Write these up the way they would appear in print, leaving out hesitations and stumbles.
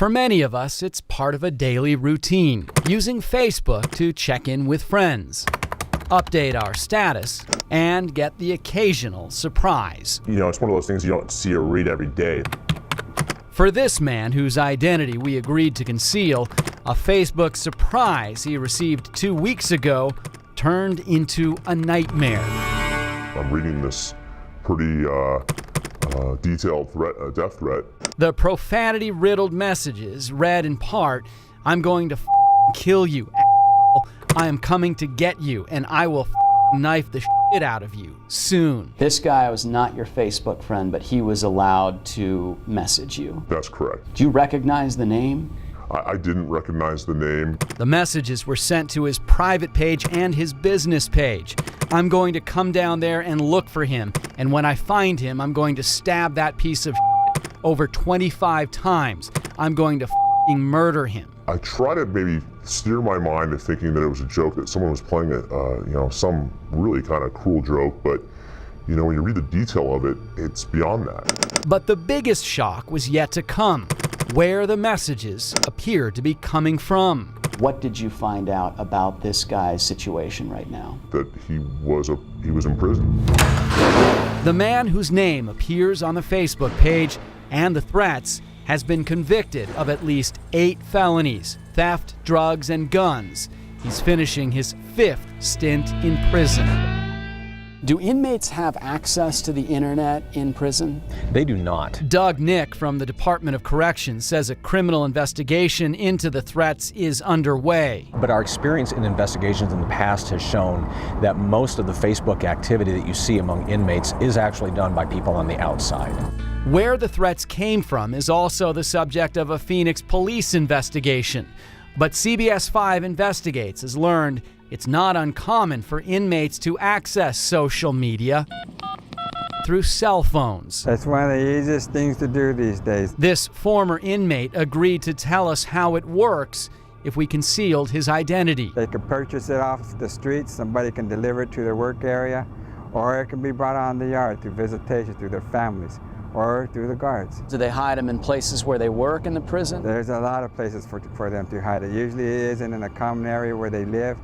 For many of us, it's part of a daily routine, using Facebook to check in with friends, update our status, and get the occasional surprise. You know, it's one of those things you don't see or read every day. For this man, whose identity we agreed to conceal, a Facebook surprise he received 2 weeks ago turned into a nightmare. I'm reading this pretty detailed threat, death threat. The profanity-riddled messages read in part, "I'm going to kill you, I am coming to get you, and I will knife the shit out of you soon." This guy was not your Facebook friend, but he was allowed to message you. That's correct. Do you recognize the name? I didn't recognize the name. The messages were sent to his private page and his business page. "I'm going to come down there and look for him, and when I find him, I'm going to stab that piece of shit over 25 times. I'm going to murder him." I try to maybe steer my mind to thinking that it was a joke, that someone was playing some really kind of cruel joke, but you know, when you read the detail of it, it's beyond that. But the biggest shock was yet to come, where the messages appeared to be coming from. What did you find out about this guy's situation right now? That he was in prison. The man whose name appears on the Facebook page and the threats has been convicted of at least 8 felonies, theft, drugs, and guns. He's finishing his 5th stint in prison. Do inmates have access to the internet in prison? They do not. Doug Nick from the Department of Corrections says a criminal investigation into the threats is underway. But our experience in investigations in the past has shown that most of the Facebook activity that you see among inmates is actually done by people on the outside. Where the threats came from is also the subject of a Phoenix police investigation. But CBS 5 Investigates has learned it's not uncommon for inmates to access social media through cell phones. That's one of the easiest things to do these days. This former inmate agreed to tell us how it works if we concealed his identity. They can purchase it off the street, somebody can deliver it to their work area, or it can be brought on the yard through visitation, through their families, or through the guards. Do they hide them in places where they work in the prison? There's a lot of places for them to hide it. Usually it isn't in a common area where they live.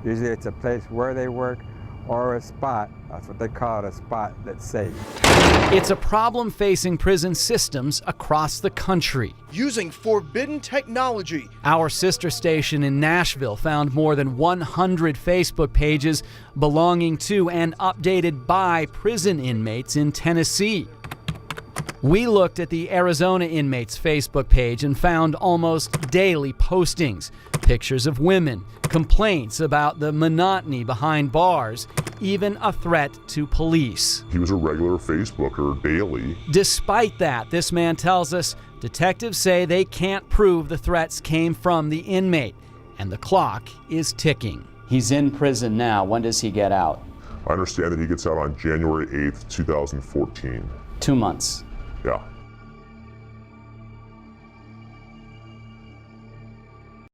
Usually it's a place where they work or a spot. That's what they call it, a spot that's safe. It's a problem facing prison systems across the country. Using forbidden technology. Our sister station in Nashville found more than 100 Facebook pages belonging to and updated by prison inmates in Tennessee. We looked at the Arizona inmates' Facebook page and found almost daily postings, pictures of women, complaints about the monotony behind bars, even a threat to police. He was a regular Facebooker daily. Despite that, this man tells us detectives say they can't prove the threats came from the inmate, and the clock is ticking. He's in prison now. When does he get out? I understand that he gets out on January 8th, 2014. 2 months. Yeah.